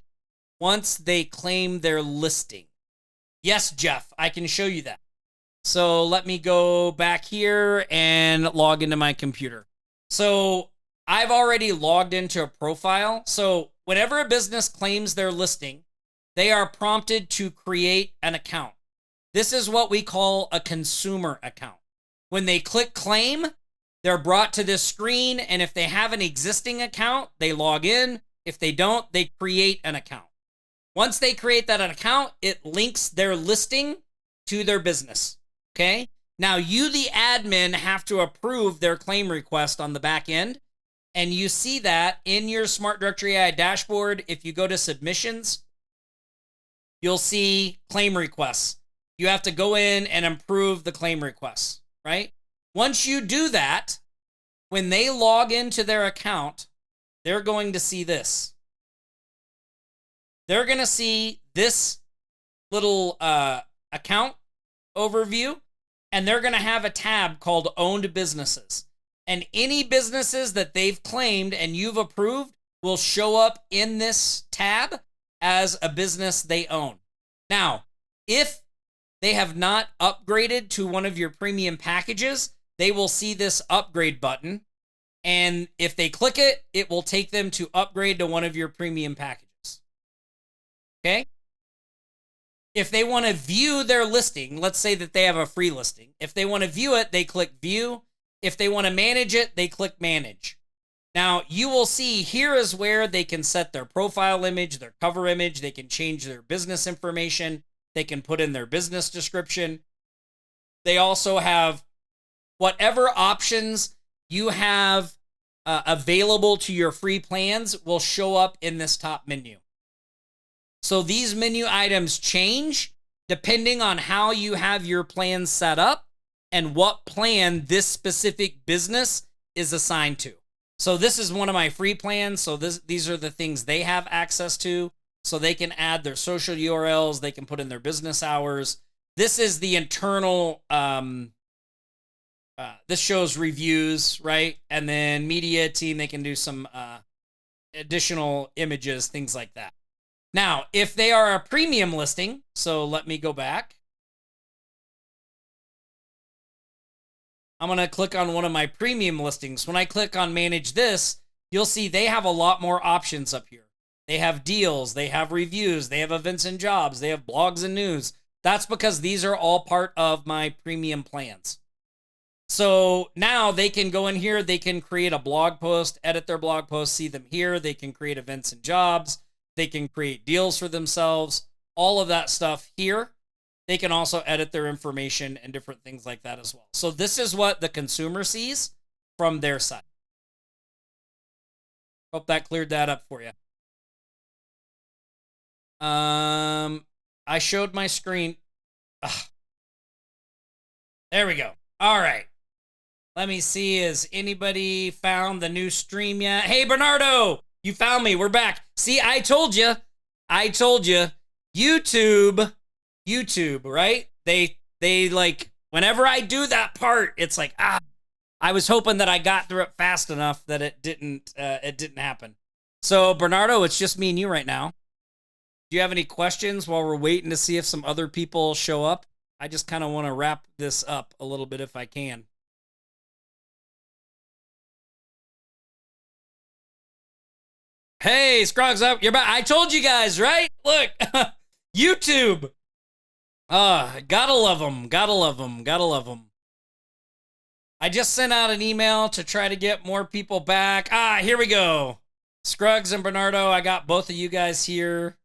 Speaker 1: once they claim their listing? Yes, Jeff, I can show you that. So let me go back here and log into my computer. So I've already logged into a profile. So whenever a business claims their listing, they are prompted to create an account. This is what we call a consumer account. When they click claim, they're brought to this screen, and if they have an existing account, they log in. If they don't, they create an account. Once they create that account, it links their listing to their business, okay? Now, you, the admin, have to approve their claim request on the back end, and you see that in your Smart Directory AI dashboard. If you go to submissions, you'll see claim requests. You have to go in and approve the claim requests, right? Once you do that, when they log into their account, they're going to see this. They're going to see this little account overview, and they're going to have a tab called Owned Businesses. And any businesses that they've claimed and you've approved will show up in this tab as a business they own. Now, if they have not upgraded to one of your premium packages, they will see this upgrade button. And if they click it, it will take them to upgrade to one of your premium packages. Okay? If they want to view their listing, let's say that they have a free listing. If they want to view it, they click view. If they want to manage it, they click manage. Now, you will see here is where they can set their profile image, their cover image. They can change their business information. They can put in their business description. They also have whatever options you have available to your free plans will show up in this top menu. So these menu items change depending on how you have your plan set up and what plan this specific business is assigned to. So this is one of my free plans. So these are the things they have access to. So they can add their social URLs. They can put in their business hours. This is the internal, this shows reviews, right? And then media team, they can do some additional images, things like that. Now, if they are a premium listing, so let me go back. I'm going to click on one of my premium listings. When I click on manage this, you'll see they have a lot more options up here. They have deals, they have reviews, they have events and jobs, they have blogs and news. That's because these are all part of my premium plans. So now they can go in here, they can create a blog post, edit their blog post, see them here. They can create events and jobs. They can create deals for themselves, all of that stuff here. They can also edit their information and different things like that as well. So this is what the consumer sees from their side. Hope that cleared that up for you. I showed my screen. Ugh. There we go. All right. Let me see. Has anybody found the new stream yet? Hey, Bernardo, you found me. We're back. See, I told you. I told you. YouTube, right? They like, whenever I do that part, it's like, I was hoping that I got through it fast enough that it didn't happen. So, Bernardo, it's just me and you right now. Do you have any questions while we're waiting to see if some other people show up? I just kind of want to wrap this up a little bit if I can. Hey, Scruggs up. You're back. I told you guys, right? Look, YouTube. Gotta love them. Gotta love them. Gotta love them. I just sent out an email to try to get more people back. Here we go. Scruggs and Bernardo, I got both of you guys here.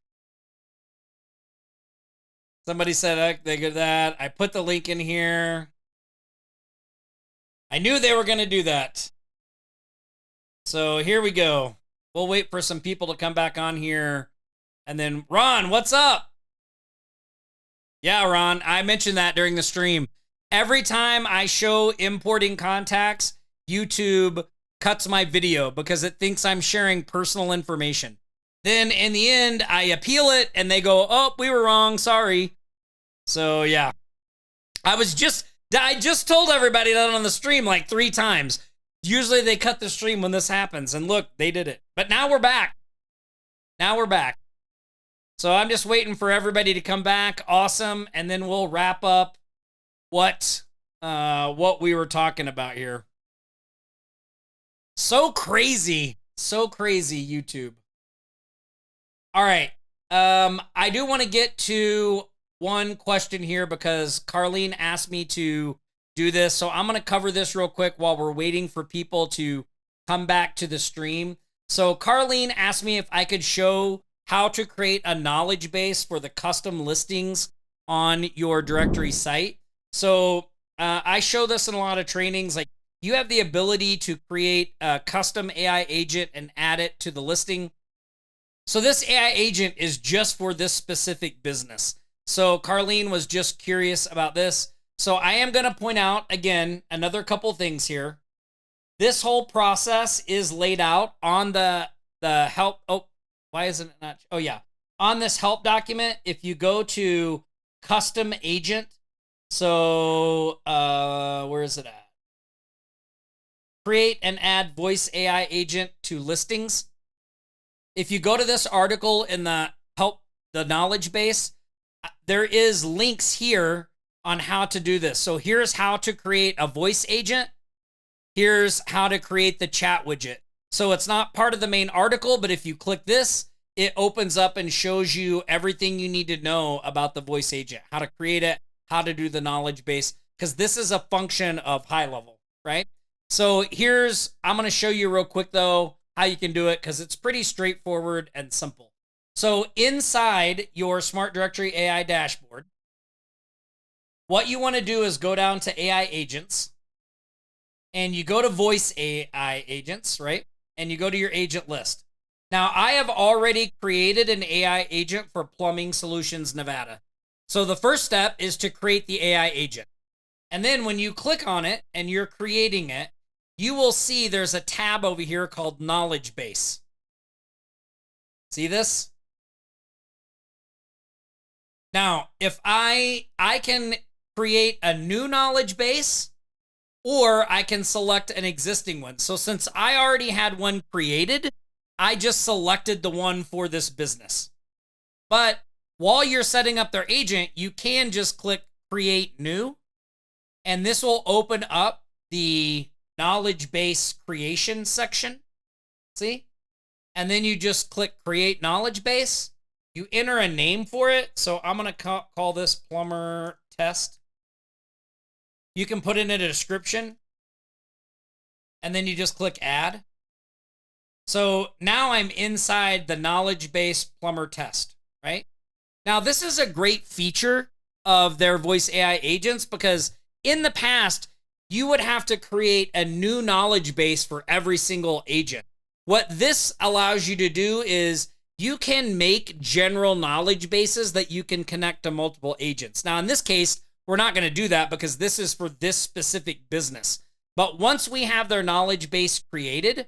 Speaker 1: Somebody said they get that. I put the link in here. I knew they were going to do that. So here we go. We'll wait for some people to come back on here. And then, Ron, what's up? Yeah, Ron, I mentioned that during the stream. Every time I show importing contacts, YouTube cuts my video because it thinks I'm sharing personal information. Then in the end, I appeal it and they go, oh, we were wrong, sorry. So yeah, I just told everybody that on the stream like 3 times. Usually they cut the stream when this happens, and look, they did it. But now we're back. Now we're back. So I'm just waiting for everybody to come back. Awesome. And then we'll wrap up what we were talking about here. So crazy, YouTube. All right. I do want to get to one question here because Carlene asked me to do this. So I'm going to cover this real quick while we're waiting for people to come back to the stream. So Carlene asked me if I could show how to create a knowledge base for the custom listings on your directory site. So I show this in a lot of trainings. Like, you have the ability to create a custom AI agent and add it to the listing. So this AI agent is just for this specific business. So Carlene was just curious about this. So I am going to point out, again, another couple things here. This whole process is laid out on the help. Oh, why isn't it not? Oh, yeah. On this help document, if you go to custom agent, so where is it at? Create and add voice AI agent to listings. If you go to this article in the knowledge base, there is links here on how to do this. So here's how to create a voice agent. Here's how to create the chat widget. So it's not part of the main article, but if you click this, it opens up and shows you everything you need to know about the voice agent, how to create it, how to do the knowledge base, because this is a function of high level, right? So I'm going to show you real quick though, how you can do it, because it's pretty straightforward and simple. So inside your Smart Directory AI dashboard, what you want to do is go down to AI agents, and you go to voice AI agents, right? And you go to your agent list. Now, I have already created an AI agent for Plumbing Solutions Nevada. So the first step is to create the AI agent. And then when you click on it and you're creating it, you will see there's a tab over here called Knowledge Base. See this? Now, if I can create a new knowledge base, or I can select an existing one. So since I already had one created, I just selected the one for this business. But while you're setting up their agent, you can just click Create New, and this will open up the knowledge base creation section. See? And then you just click Create Knowledge Base. You enter a name for it. So I'm going to call this Plumber Test. You can put in a description, and then you just click Add. So now I'm inside the knowledge base plumber test, right? Now, this is a great feature of their voice AI agents, because in the past, you would have to create a new knowledge base for every single agent. What this allows you to do is you can make general knowledge bases that you can connect to multiple agents. Now, in this case, we're not going to do that because this is for this specific business. But once we have their knowledge base created,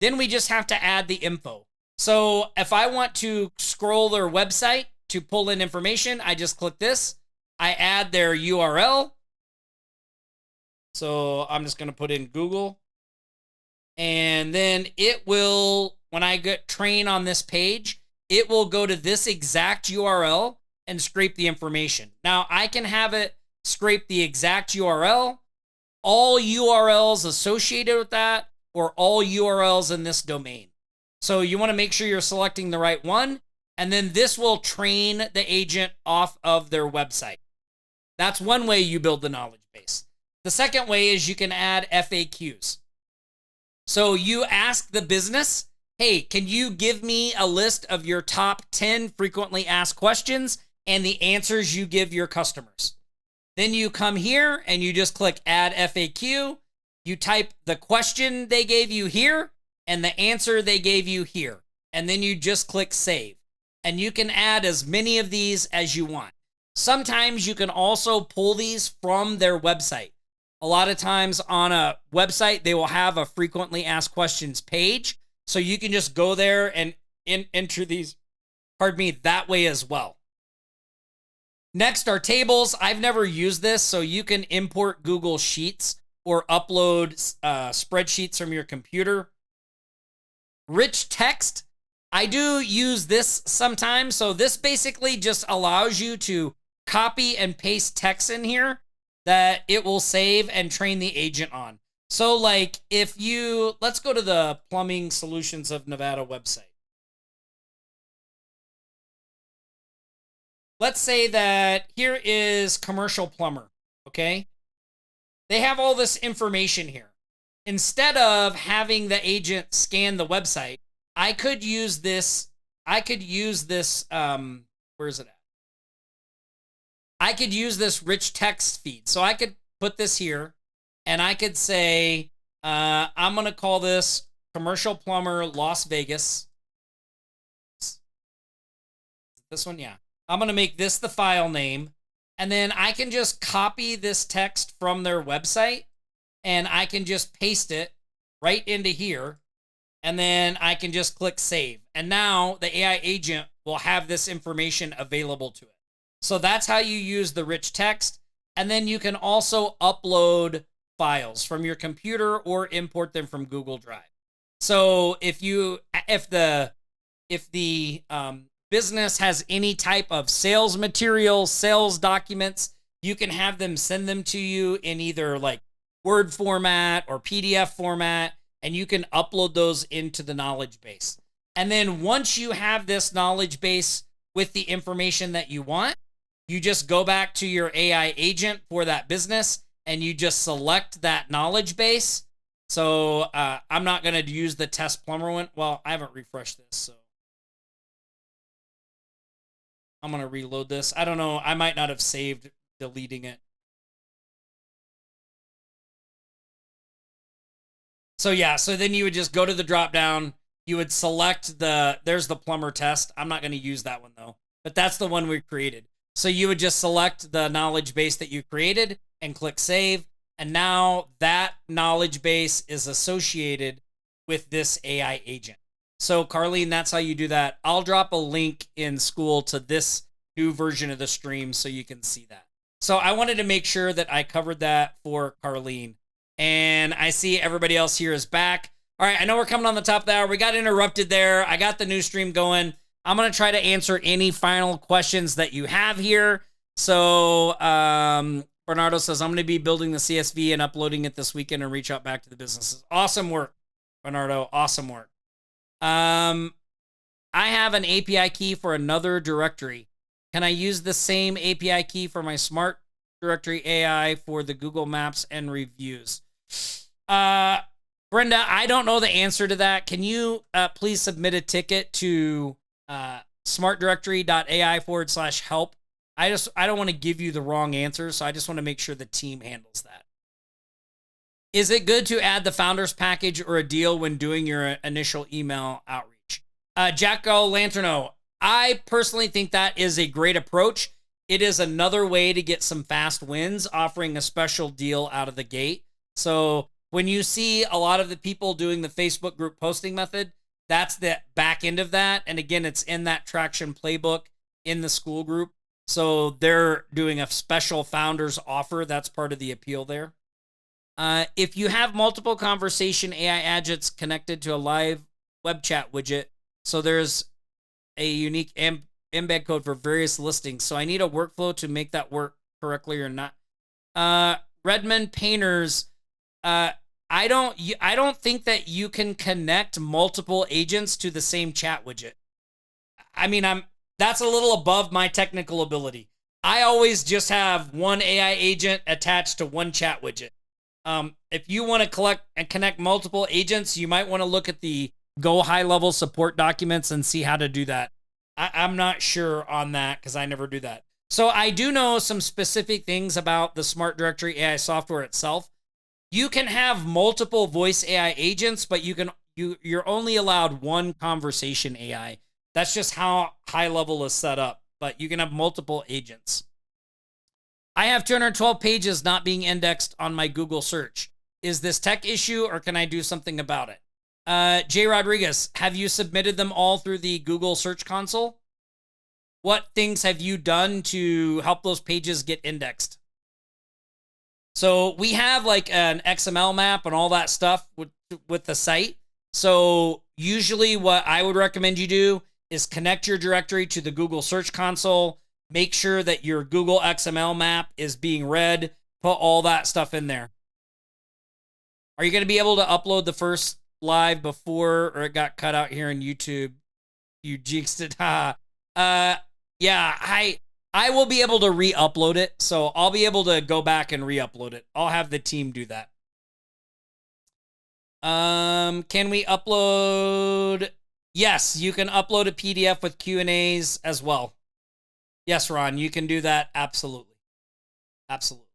Speaker 1: then we just have to add the info. So if I want to scroll their website to pull in information, I just click this. I add their URL. So I'm just going to put in Google. And then it will, when I get train on this page, it will go to this exact URL and scrape the information. Now, I can have it scrape the exact URL, all URLs associated with that, or all URLs in this domain. So you want to make sure you're selecting the right one. And then this will train the agent off of their website. That's one way you build the knowledge base. The second way is you can add FAQs. So you ask the business, hey, can you give me a list of your top 10 frequently asked questions and the answers you give your customers? Then you come here and you just click add FAQ. You type the question they gave you here and the answer they gave you here. And then you just click save. And you can add as many of these as you want. Sometimes you can also pull these from their website. A lot of times on a website, they will have a frequently asked questions page. So you can just go there and enter these, that way as well. Next are tables. I've never used this, so you can import Google Sheets or upload spreadsheets from your computer. Rich text. I do use this sometimes. So this basically just allows you to copy and paste text in here that it will save and train the agent on. So like if you, let's go to the Plumbing Solutions of Nevada website. Let's say that here is commercial plumber, okay? They have all this information here. Instead of having the agent scan the website, I could use this, where is it at? I could use this rich text feed. So I could put this here and I could say, I'm going to call this Commercial Plumber Las Vegas. This one, yeah. I'm going to make this the file name. And then I can just copy this text from their website and I can just paste it right into here. And then I can just click save. And now the AI agent will have this information available to it. So that's how you use the rich text. And then you can also upload files from your computer or import them from Google Drive. So if the business has any type of sales material, sales documents, you can have them send them to you in either like Word format or PDF format, and you can upload those into the knowledge base. And then once you have this knowledge base with the information that you want, you just go back to your AI agent for that business and you just select that knowledge base. So I'm not going to use the test plumber one. Well, I haven't refreshed this, so I'm going to reload this. I don't know. I might not have saved deleting it. So yeah, so then you would just go to the drop down. You would select there's the plumber test. I'm not going to use that one though, but that's the one we created. So you would just select the knowledge base that you created and click save. And now that knowledge base is associated with this AI agent. So Carlene, that's how you do that. I'll drop a link in school to this new version of the stream so you can see that. So I wanted to make sure that I covered that for Carlene. And I see everybody else here is back. All right, I know we're coming on the top of the hour. We got interrupted there. I got the new stream going. I'm going to try to answer any final questions that you have here. So Bernardo says, I'm going to be building the CSV and uploading it this weekend and reach out back to the businesses. Awesome work, Bernardo. Awesome work. I have an API key for another directory. Can I use the same API key for my smart directory AI for the Google Maps and reviews? Brenda, I don't know the answer to that. Can you please submit a ticket to smartdirectory.ai/help? I don't want to give you the wrong answer, so I just want to make sure the team handles that. Is it good to add the founders package or a deal when doing your initial email outreach? Jacko Lanterno, I personally think that is a great approach. It is another way to get some fast wins, offering a special deal out of the gate. So when you see a lot of the people doing the Facebook group posting method, that's the back end of that. And again, it's in that traction playbook in the school group. So they're doing a special founders offer. That's part of the appeal there. If you have multiple conversation AI agents connected to a live web chat widget, so there's a unique embed code for various listings. So I need a workflow to make that work correctly or not. Redmond Painters, I don't think that you can connect multiple agents to the same chat widget. I mean, that's a little above my technical ability. I always just have one AI agent attached to one chat widget. If you want to collect and connect multiple agents, you might want to look at the Go high level support documents and see how to do that. I'm not sure on that because I never do that. So I do know some specific things about the Smart Directory AI software itself. You can have multiple voice AI agents, but you're only allowed one conversation AI. That's just how high level is set up, but you can have multiple agents. I have 212 pages not being indexed on my Google search. Is this tech issue or can I do something about it? Jay Rodriguez, have you submitted them all through the Google Search Console? What things have you done to help those pages get indexed? So we have like an XML map and all that stuff with the site. So usually what I would recommend you do is connect your directory to the Google Search Console. Make sure that your Google XML map is being read. Put all that stuff in there. Are you going to be able to upload the first live before, or it got cut out here in YouTube? You jinxed it. Yeah, I will be able to re-upload it. So I'll be able to go back and re-upload it. I'll have the team do that. Can we upload? Yes, you can upload a PDF with Q&As as well. Yes, Ron, you can do that. Absolutely. Absolutely.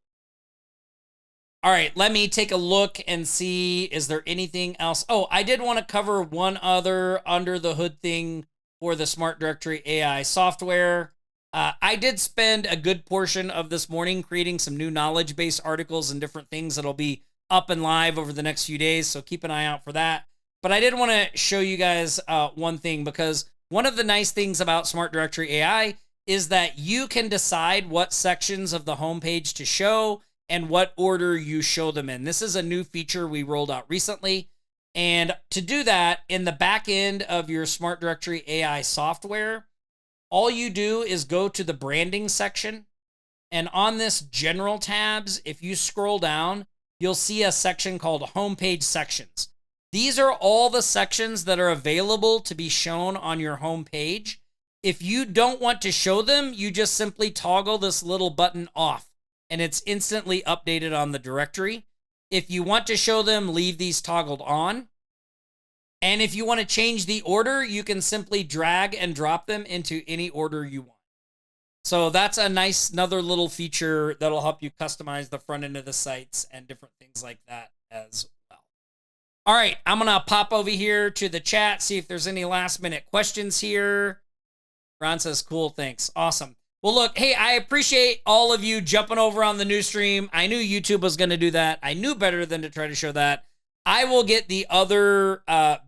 Speaker 1: All right, let me take a look and see, is there anything else? Oh, I did want to cover one other under the hood thing for the Smart Directory AI software. I did spend a good portion of this morning creating some new knowledge base articles and different things that'll be up and live over the next few days, so keep an eye out for that. But I did want to show you guys one thing, because one of the nice things about Smart Directory AI is that you can decide what sections of the homepage to show and what order you show them in. This is a new feature we rolled out recently. And to do that, in the back end of your Smart Directory AI software, all you do is go to the branding section. And on this general tabs, if you scroll down, you'll see a section called homepage sections. These are all the sections that are available to be shown on your homepage. If you don't want to show them, you just simply toggle this little button off, and it's instantly updated on the directory. If you want to show them, leave these toggled on. And if you want to change the order, you can simply drag and drop them into any order you want. So that's a nice, another little feature that'll help you customize the front end of the sites and different things like that as well. All right, I'm going to pop over here to the chat, see if there's any last minute questions here. Ron says, cool, thanks. Awesome. Well, look, hey, I appreciate all of you jumping over on the new stream. I knew YouTube was going to do that. I knew better than to try to show that. I will get the other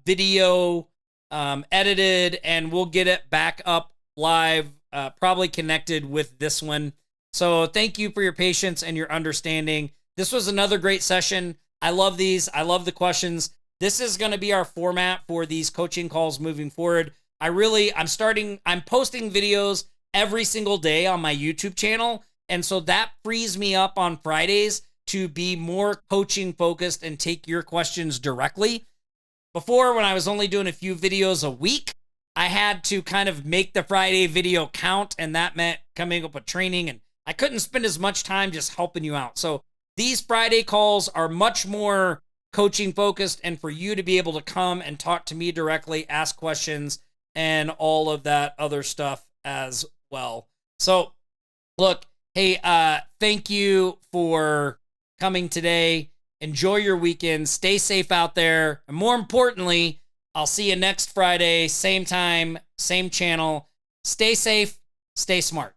Speaker 1: video edited, and we'll get it back up live, probably connected with this one. So thank you for your patience and your understanding. This was another great session. I love these. I love the questions. This is going to be our format for these coaching calls moving forward. I'm posting videos every single day on my YouTube channel. And so that frees me up on Fridays to be more coaching focused and take your questions directly. Before, when I was only doing a few videos a week, I had to kind of make the Friday video count, and that meant coming up with training, and I couldn't spend as much time just helping you out. So these Friday calls are much more coaching focused, and for you to be able to come and talk to me directly, ask questions, and all of that other stuff as well. So look, hey, thank you for coming today. Enjoy your weekend. Stay safe out there. And more importantly, I'll see you next Friday, same time, same channel. Stay safe, stay smart.